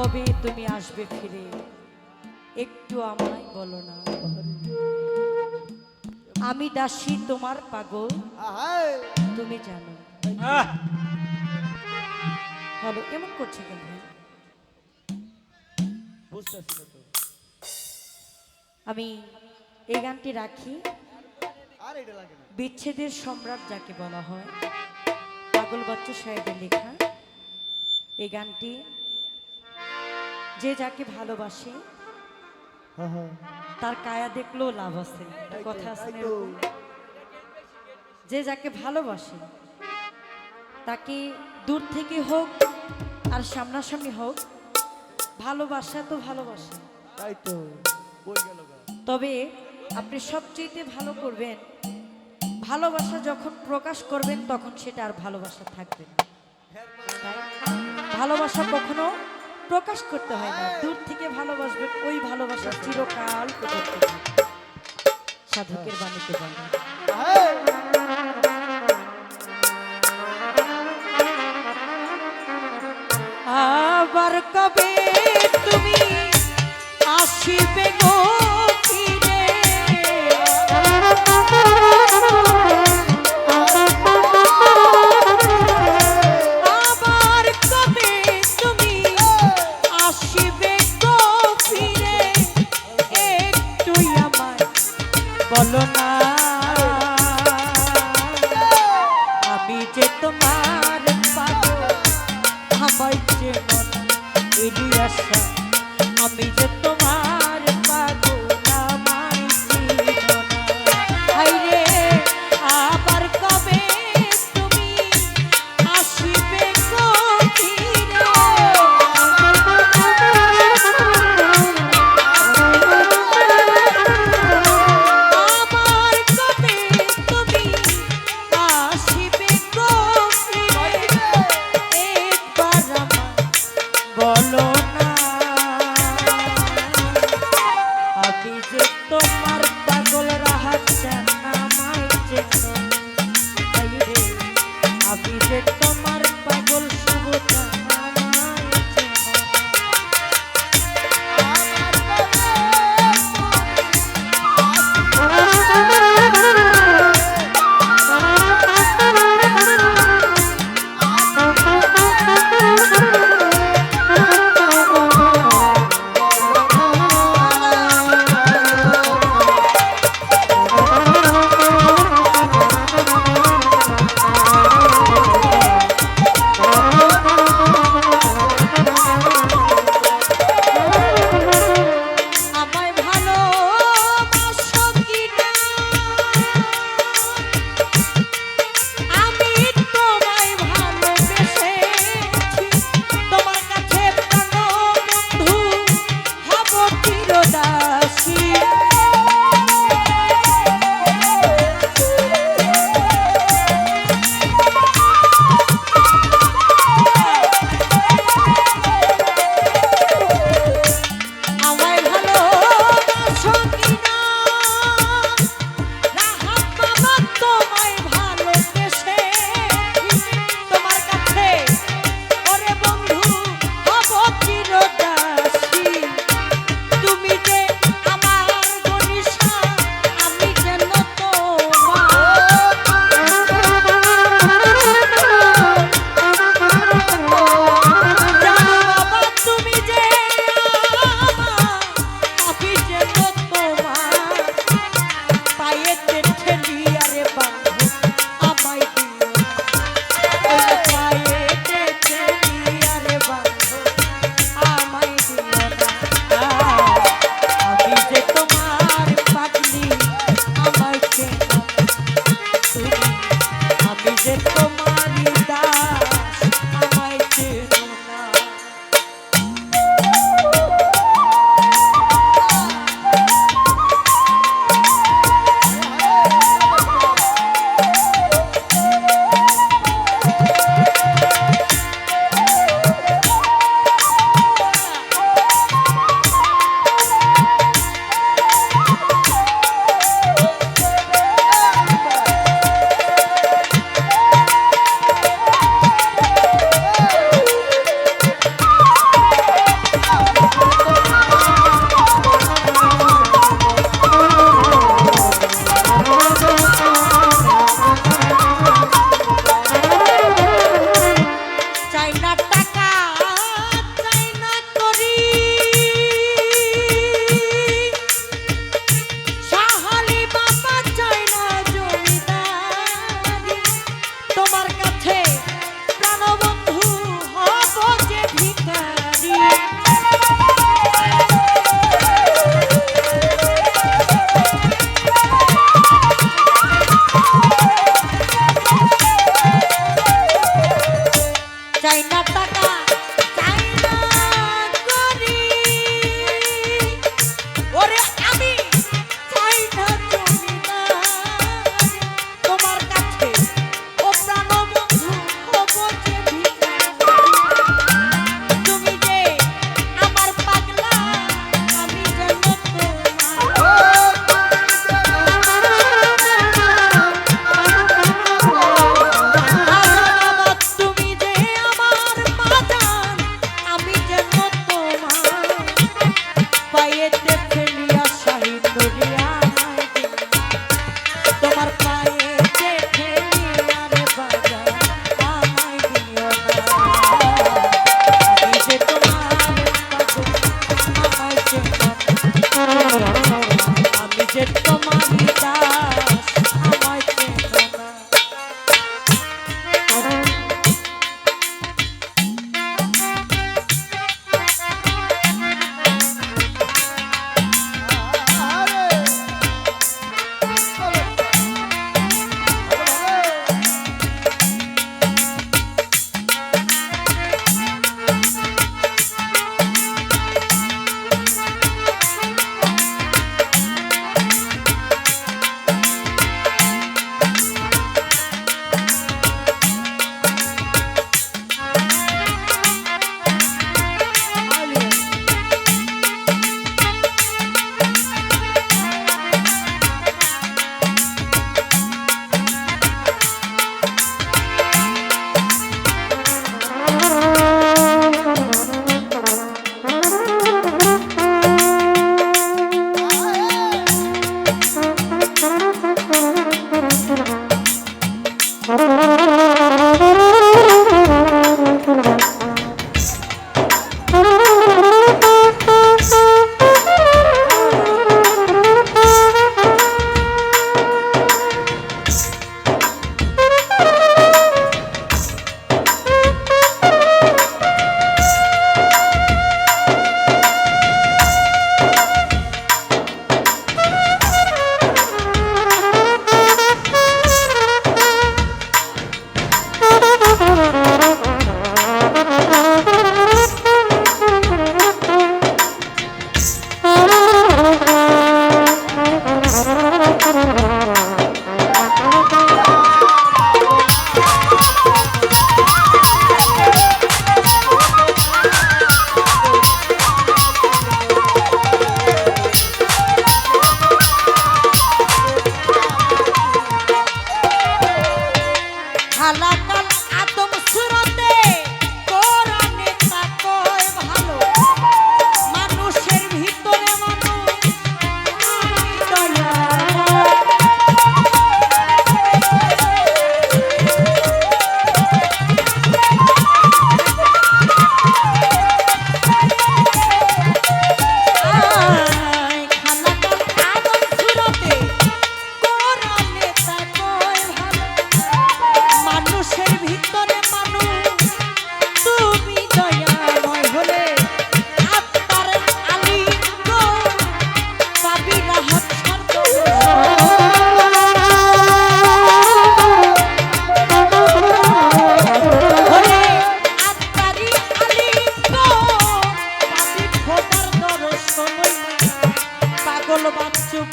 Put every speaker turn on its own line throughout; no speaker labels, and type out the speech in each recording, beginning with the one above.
কবে তুমি আসবে ফিরে একটু আমায় বলো না। আমি দাসী তোমার পাগল তুমি জানো। হলো এমন করছে কেন ভাই?
বুঝতেছি না তো।
আমি এই গানটি রাখি।
আর এটা লাগে না।
বিচ্ছেদের সম্রাট যাকে বলা হয়, পাগল বাচ্চু সাহেবের লেখা এই গানটি। যে যাকে ভালোবাসে তার কায়া দেখলেও লাভ আছে, কথা আছে না এরকম? যে যাকে ভালোবাসে তাকে দূর থেকে হোক আর সামনাসামনি হোক, ভালোবাসা তো ভালোবাসে।
তাই তো কই গেল গা?
তবে আপনি সবচেয়ে ভালো করবেন, ভালোবাসা যখন প্রকাশ করবেন তখন সেটা আর ভালোবাসা থাকবে না। তাই ভালোবাসা কখনো প্রকাশ করতে হয় না, দূর থেকে ভালোবাসবেন, ওই ভালোবাসা চিরকাল করতে থাকবে। সাধকের বাণীতে বলে আবার কবে তুমি আসিবে গো ফিরে, আবার কবে তুমি আসিবে গো ফিরে, একটু আমায় বলো না। আমি যে তোমার পাগল, আমায় যে মন এলি আশা, আমি যে তোমার পাগল, আমায় চিনো না। হায়রে আবার কবে তুমি আসিবে গো ফিরে, আবার কবে তুমি আসিবে গো ফিরে, একবার আমায় বলো না। পায়েতে ফেলিয়া সাহিত্যরিয়া তোমার পায়েতে ফেলিয়া রে বাজান আমায় দিও না আমি যে তোমার পাগল আমায় চেনো না আমি যে তোমার দাস আমায় চেনো না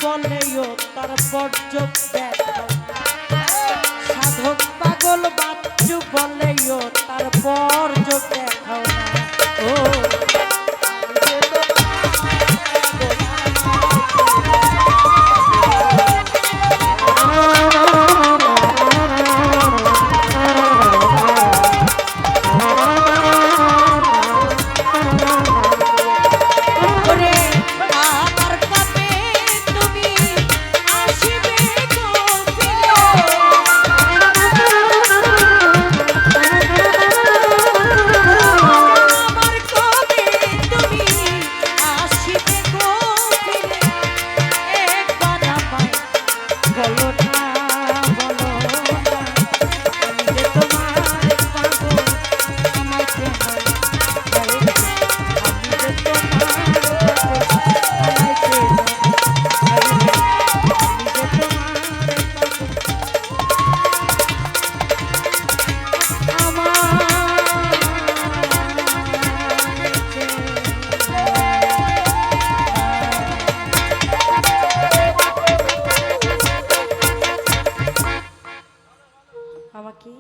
বলেও তারপর চোখ দেখাও সাধক পাগল বাচ্চু বলেও তারপর চোখ দেখাও না ও আমাকে